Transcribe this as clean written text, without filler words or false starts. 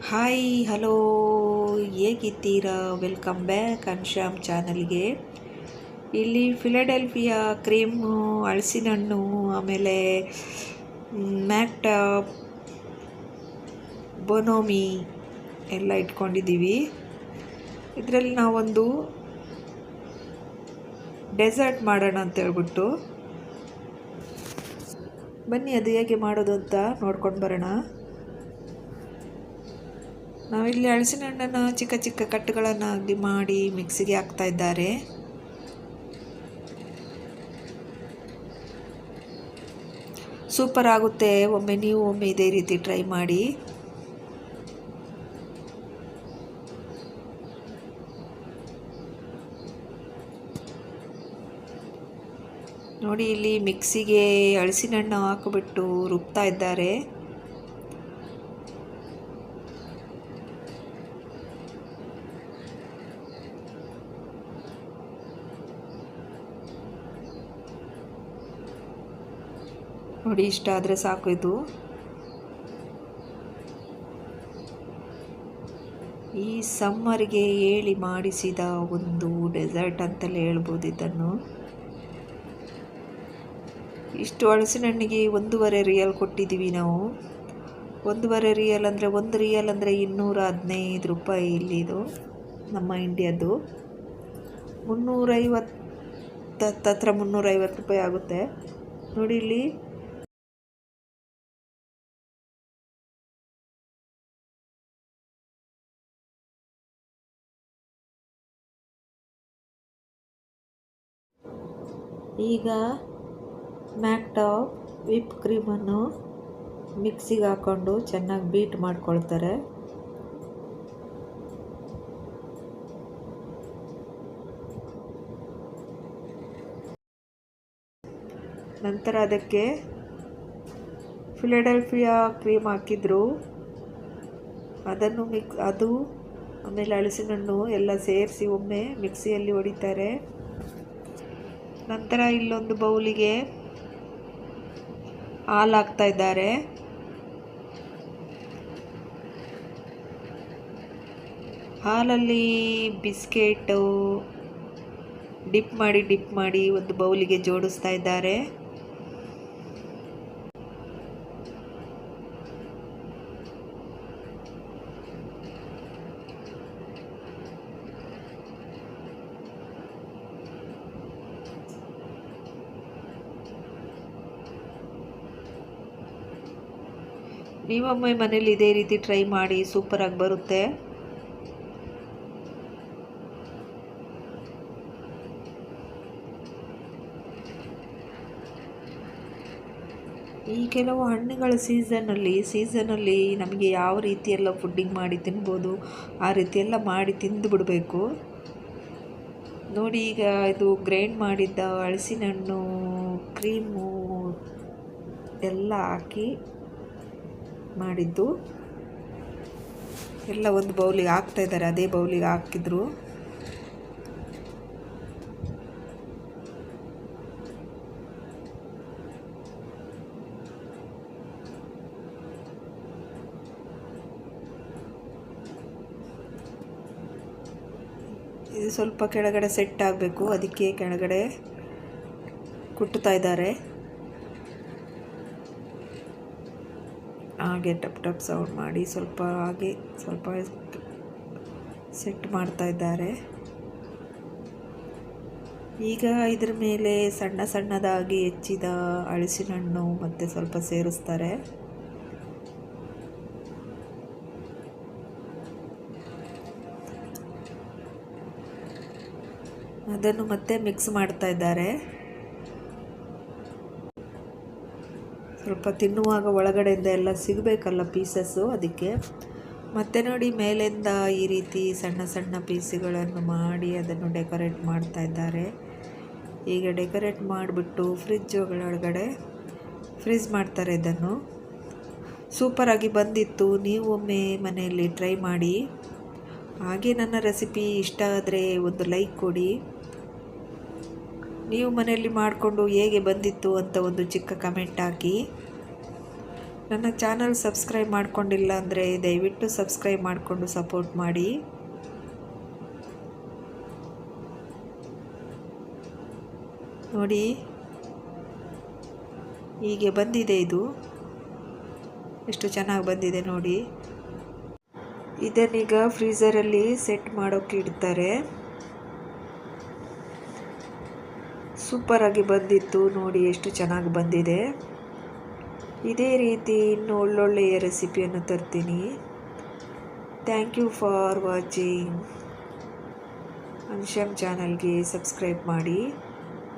Hi hello, ಹೇಗಿದ್ದೀರಾ? Welcome back ಅನ್ಶ್ಯಾಮ್ ಚಾನಲ್ಗೆ. ಇಲ್ಲಿ ಫಿಲಡೆಲ್ಫಿಯಾ ಕ್ರೀಮು, ಹಲಸಿನ ಹಣ್ಣು, ಆಮೇಲೆ ಮ್ಯಾಕ್ಟಾ ಬೋನೋಮಿ ಎಲ್ಲ ಇಟ್ಕೊಂಡಿದ್ದೀವಿ. ಇದರಲ್ಲಿ ನಾವೊಂದು ಡೆಸರ್ಟ್ ಮಾಡೋಣ ಅಂತ ಹೇಳ್ಬಿಟ್ಟು ಬನ್ನಿ, ಅದು ಹೇಗೆ ಮಾಡೋದು ಅಂತ ನೋಡ್ಕೊಂಡು ಬರೋಣ. ನಾವಿಲ್ಲಿ ಹಲಸಿನ ಹಣ್ಣನ್ನು ಚಿಕ್ಕ ಚಿಕ್ಕ ಕಟ್ಟುಗಳನ್ನಾಗಿ ಮಾಡಿ ಮಿಕ್ಸಿಗೆ ಹಾಕ್ತಾ ಇದ್ದಾರೆ. ಸೂಪರ್ ಆಗುತ್ತೆ. ಒಮ್ಮೆ ಇದೇ ರೀತಿ ಟ್ರೈ ಮಾಡಿ. ನೋಡಿ, ಇಲ್ಲಿ ಮಿಕ್ಸಿಗೆ ಹಲಸಿನ ಹಣ್ಣು ಹಾಕಿಬಿಟ್ಟು ರುಬ್ತಾ ಇದ್ದಾರೆ. ನೋಡಿ, ಇಷ್ಟ ಆದರೆ ಸಾಕು. ಇದು ಈ ಸಮ್ಮರ್ಗೆ ಹೇಳಿ ಮಾಡಿಸಿದ ಒಂದು ಡೆಸರ್ಟ್ ಅಂತಲೇ ಹೇಳ್ಬೋದು ಇದನ್ನು. ಇಷ್ಟು ಹಲಸಿನ ಹಣ್ಣಿಗೆ 1.5 ರಿಯಲ್ ಕೊಟ್ಟಿದ್ದೀವಿ ನಾವು. 1.5 ರಿಯಲ್ ಅಂದರೆ 1 ರಿಯಲ್ ಅಂದರೆ 215 ರೂಪಾಯಿ. ಇಲ್ಲಿ ಇದು ನಮ್ಮ ಇಂಡಿಯಾದ್ದು 350 ರೂಪಾಯಿ ಆಗುತ್ತೆ. ನೋಡಿ, ಇಲ್ಲಿ ಈಗ ಮ್ಯಾಕ್ಟಾ ವಿಪ್ ಕ್ರೀಮನ್ನು ಮಿಕ್ಸಿಗೆ ಹಾಕ್ಕೊಂಡು ಚೆನ್ನಾಗಿ ಬೀಟ್ ಮಾಡ್ಕೊಳ್ತಾರೆ. ನಂತರ ಅದಕ್ಕೆ ಫಿಲಡೆಲ್ಫಿಯಾ ಕ್ರೀಮ್ ಹಾಕಿದ್ರು. ಅದು ಆಮೇಲೆ ಹಲಸಿನ ಹಣ್ಣು ಎಲ್ಲ ಸೇರಿಸಿ ಒಮ್ಮೆ ಮಿಕ್ಸಿಯಲ್ಲಿ ಹೊಡಿತಾರೆ. ನಂತರ ಇಲ್ಲೊಂದು ಬೌಲಿಗೆ ಹಾಲು ಹಾಕ್ತಾ ಇದ್ದಾರೆ. ಹಾಲಲ್ಲಿ ಬಿಸ್ಕೆಟು ಡಿಪ್ ಮಾಡಿ ಒಂದು ಬೌಲಿಗೆ ಜೋಡಿಸ್ತಾ ಇದ್ದಾರೆ. ನೀವೊಮ್ಮೆ ಮನೇಲಿ ಇದೇ ರೀತಿ ಟ್ರೈ ಮಾಡಿ, ಸೂಪರಾಗಿ ಬರುತ್ತೆ. ಈ ಕೆಲವು ಹಣ್ಣುಗಳ ಸೀಸನಲ್ಲಿ ನಮಗೆ ಯಾವ ರೀತಿಯೆಲ್ಲ ಫುಡ್ಡಿಂಗ್ ಮಾಡಿ ತಿನ್ಬೋದು ಆ ರೀತಿಯೆಲ್ಲ ಮಾಡಿ ತಿಂದು ಬಿಡಬೇಕು. ನೋಡಿ, ಈಗ ಇದು ಗ್ರೈಂಡ್ ಮಾಡಿದ್ದ ಹಲಸಿನ ಹಣ್ಣು ಕ್ರೀಮು ಎಲ್ಲ ಹಾಕಿ ಮಾಡಿದ್ದು ಎಲ್ಲ ಒಂದು ಬೌಲಿಗೆ ಹಾಕ್ತಾ ಇದ್ದಾರೆ. ಅದೇ ಬೌಲಿಗೆ ಹಾಕಿದ್ರು. ಇದು ಸ್ವಲ್ಪ ಕೆಳಗಡೆ ಸೆಟ್ ಆಗಬೇಕು, ಅದಕ್ಕೆ ಕೆಳಗಡೆ ಕುಟ್ಟುತ್ತಾ ಇದ್ದಾರೆ. ಹಾಗೆ ಟಪ್ ಟಪ್ ಸೌಂಡ್ ಮಾಡಿ ಸ್ವಲ್ಪ ಸೆಟ್ ಮಾಡ್ತಾ ಇದ್ದಾರೆ. ಈಗ ಇದರ ಮೇಲೆ ಸಣ್ಣದಾಗಿ ಹೆಚ್ಚಿದ ಹಲಸಿನ ಹಣ್ಣು ಮತ್ತು ಸ್ವಲ್ಪ ಸೇರಿಸ್ತಾರೆ. ಅದನ್ನು ಮತ್ತೆ ಮಿಕ್ಸ್ ಮಾಡ್ತಾ ಇದ್ದಾರೆ. ಸ್ವಲ್ಪ ತಿನ್ನುವಾಗ ಒಳಗಡೆಯಿಂದ ಎಲ್ಲ ಸಿಗಬೇಕಲ್ಲ ಪೀಸಸ್ಸು, ಅದಕ್ಕೆ. ಮತ್ತೆ ನೋಡಿ, ಮೇಲಿಂದ ಈ ರೀತಿ ಸಣ್ಣ ಪೀಸುಗಳನ್ನು ಮಾಡಿ ಅದನ್ನು ಡೆಕೋರೇಟ್ ಮಾಡ್ತಾ ಇದ್ದಾರೆ. ಈಗ ಡೆಕೋರೇಟ್ ಮಾಡಿಬಿಟ್ಟು ಫ್ರಿಜ್ ಫ್ರೀಸ್ ಮಾಡ್ತಾರೆ. ಇದನ್ನು ಸೂಪರಾಗಿ ಬಂದಿತ್ತು. ನೀವು ಒಮ್ಮೆ ಮನೆಯಲ್ಲಿ ಟ್ರೈ ಮಾಡಿ. ಹಾಗೆ ನನ್ನ ರೆಸಿಪಿ ಇಷ್ಟ ಆದರೆ ಒಂದು ಲೈಕ್ ಕೊಡಿ. ನೀವು ಮನೆಯಲ್ಲಿ ಮಾಡಿಕೊಂಡು ಹೇಗೆ ಬಂದಿತ್ತು ಅಂತ ಒಂದು ಚಿಕ್ಕ ಕಮೆಂಟ್ ಹಾಕಿ. ನನ್ನ ಚಾನಲ್ ಸಬ್ಸ್ಕ್ರೈಬ್ ಮಾಡ್ಕೊಂಡಿಲ್ಲ ಅಂದರೆ ದಯವಿಟ್ಟು ಸಬ್ಸ್ಕ್ರೈಬ್ ಮಾಡಿಕೊಂಡು ಸಪೋರ್ಟ್ ಮಾಡಿ. ನೋಡಿ ಹೀಗೆ ಬಂದಿದೆ, ಇದು ಎಷ್ಟು ಚೆನ್ನಾಗಿ ಬಂದಿದೆ ನೋಡಿ. ಇದನ್ನೀಗ ಫ್ರೀಝರಲ್ಲಿ ಸೆಟ್ ಮಾಡೋಕ್ಕೆ ಇಡ್ತಾರೆ. ಸೂಪರಾಗಿ ಬಂದಿತ್ತು ನೋಡಿ, ಎಷ್ಟು ಚೆನ್ನಾಗಿ ಬಂದಿದೆ. ಇದೇ ರೀತಿ ಇನ್ನು ಒಳ್ಳೊಳ್ಳೆಯ ರೆಸಿಪಿಯನ್ನು ತರ್ತೀನಿ. Thank you for watching. ಅನ್ಶಮ್ ಚಾನಲ್ಗೆ ಸಬ್ಸ್ಕ್ರೈಬ್ ಮಾಡಿ.